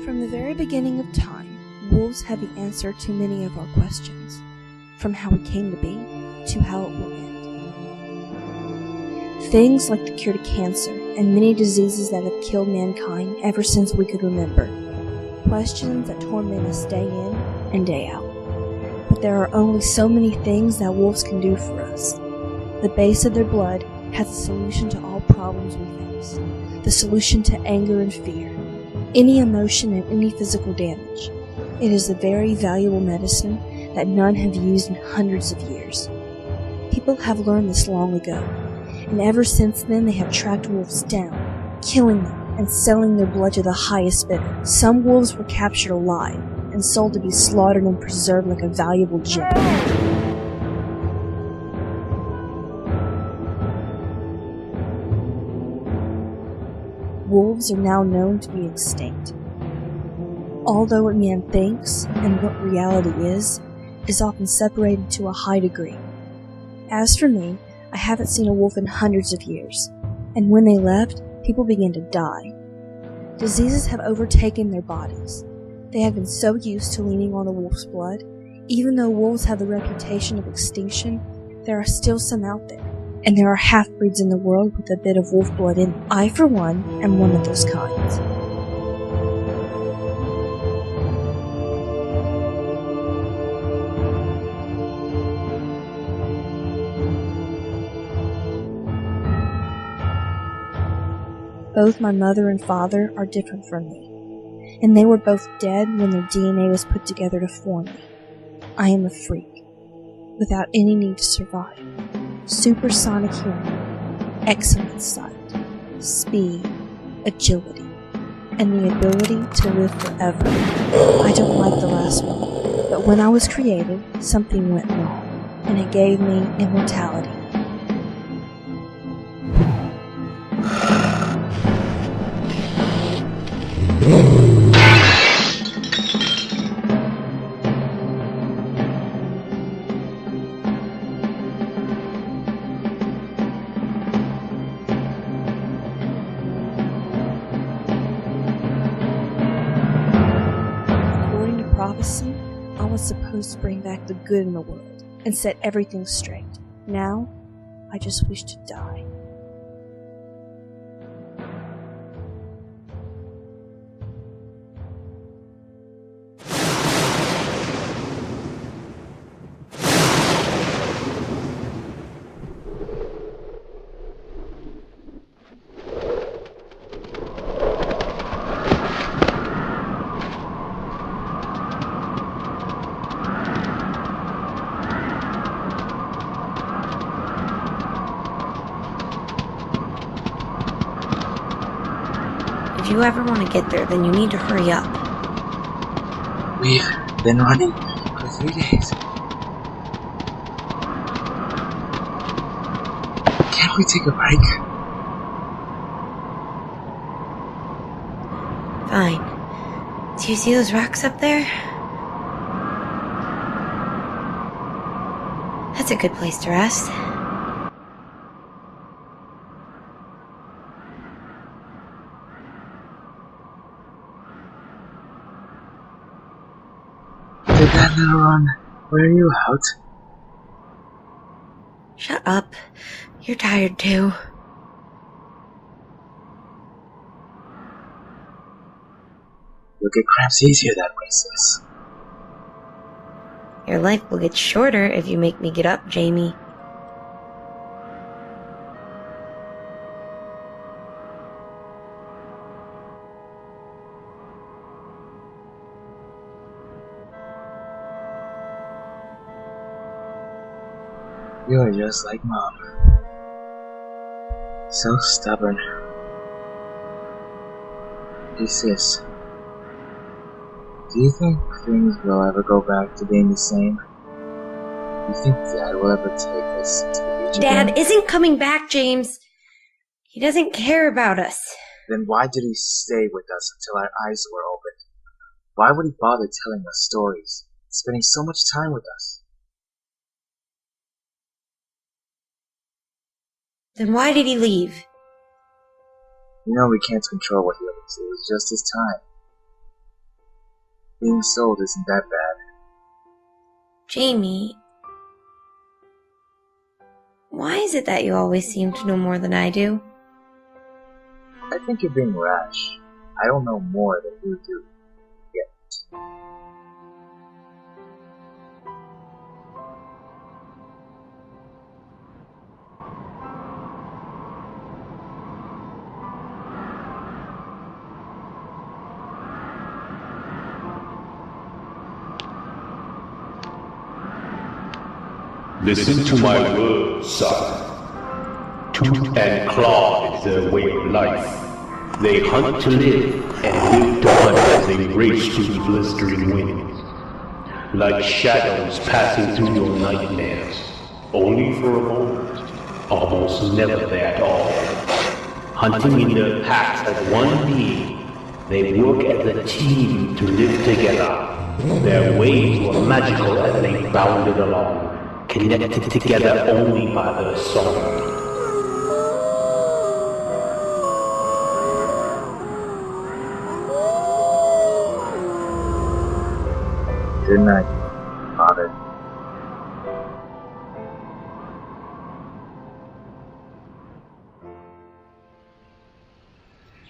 From the very beginning of time, wolves have the answer to many of our questions, from how it came to be to how it will end. Things like the cure to cancer and many diseases that have killed mankind ever since we could remember. Questions that torment us day in and day out. But there are only so many things that wolves can do for us. The base of their blood has a solution to all problems we face. The solution to anger and fear, any emotion and any physical damage. It is a very valuable medicine that none have used in hundreds of years. People have learned this long ago, and ever since then they have tracked wolves down, killing them and selling their blood to the highest bidder. Some wolves were captured alive and sold to be slaughtered and preserved like a valuable gem. Wolves are now known to be extinct. Although what man thinks and what reality is often separated to a high degree. As for me, I haven't seen a wolf in hundreds of years, and when they left, people began to die. Diseases have overtaken their bodies. They have been so used to leaning on the wolf's blood. Even though wolves have the reputation of extinction, there are still some out there, and there are half-breeds in the world with a bit of wolf blood in them. I, for one, am one of those kinds. Both my mother and father are different from me, and they were both dead when their DNA was put together to form me. I am a freak, without any need to survive. Supersonic hearing, excellent sight, speed, agility, and the ability to live forever. I don't like the last one, but when I was created, something went wrong, and it gave me immortality. Prophecy, I was supposed to bring back the good in the world and set everything straight. Now, I just wish to die. If you ever want to get there, then you need to hurry up. We've been running for 3 days. Can't we take a break? Fine. Do you see those rocks up there? That's a good place to rest. Did that little run wear you out? Shut up. You're tired too. You'll get cramps easier that way, sis. Your life will get shorter if you make me get up, Jamie. You're just like Mom. So stubborn. Hey sis, do you think things will ever go back to being the same? Do you think Dad will ever take us to the beach again? Dad isn't coming back, James. He doesn't care about us. Then why did he stay with us until our eyes were opened? Why would he bother telling us stories, spending so much time with us? Then why did he leave? You know we can't control what he likes. It was just his time. Being sold isn't that bad. Jamie, why is it that you always seem to know more than I do? I think you're being rash. I don't know more than you do. Yet. Listen to my words, son. Tooth and claw is their way of life. They hunt to live and live to hunt as they race through the blistering winds. Like shadows passing through your nightmares, only for a moment, almost never there at all. Hunting in their packs as one being, they work as a team to live together. Their ways were magical as they bounded along, connected together only by their song. Good night, Father.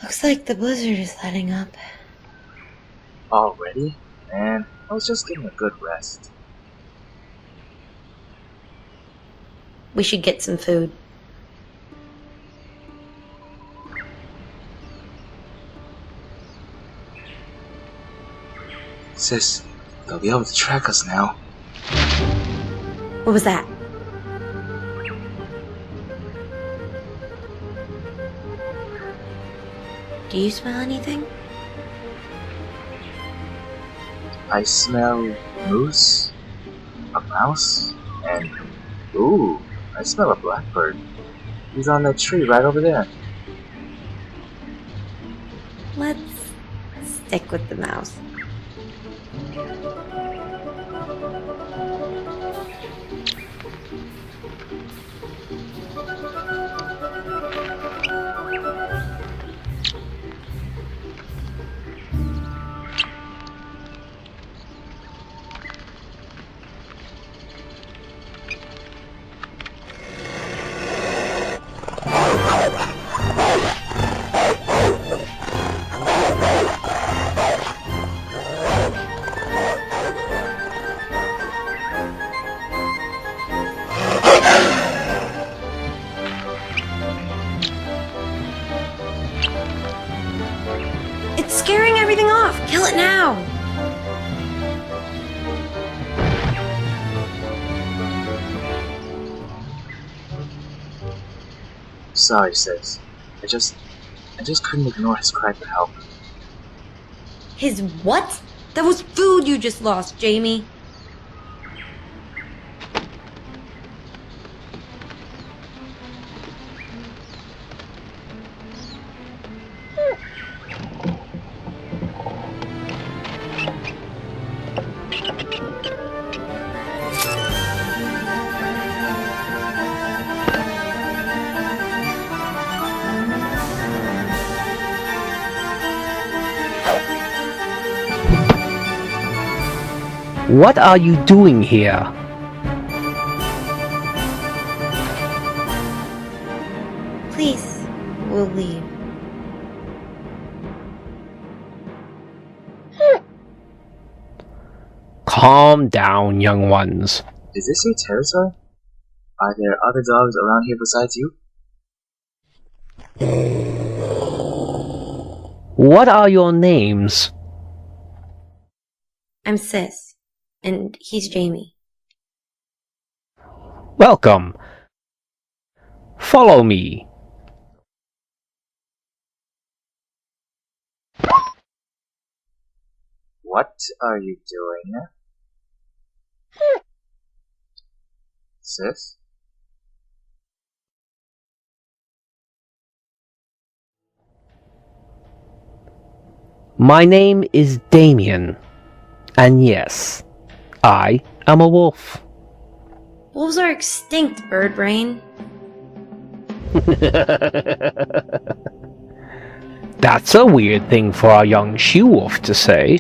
Looks like the blizzard is letting up. Already? Man, I was just getting a good rest. We should get some food. Sis, they'll be able to track us now. What was that? Do you smell anything? I smell moose, a mouse, and ooh, I smell a blackbird. He's on that tree right over there. Let's stick with the mouse. It's scaring everything off! Kill it now! Sorry, sis. I just couldn't ignore his cry for help. His what? That was food you just lost, Jamie. What are you doing here? Please, we'll leave. Calm down, young ones. Is this your territory? Are there other dogs around here besides you? What are your names? I'm Sis, and he's Jamie. Welcome. Follow me. What are you doing? Sis? My name is Damien. And yes, I am a wolf. Wolves are extinct, bird brain. That's a weird thing for a young she-wolf to say.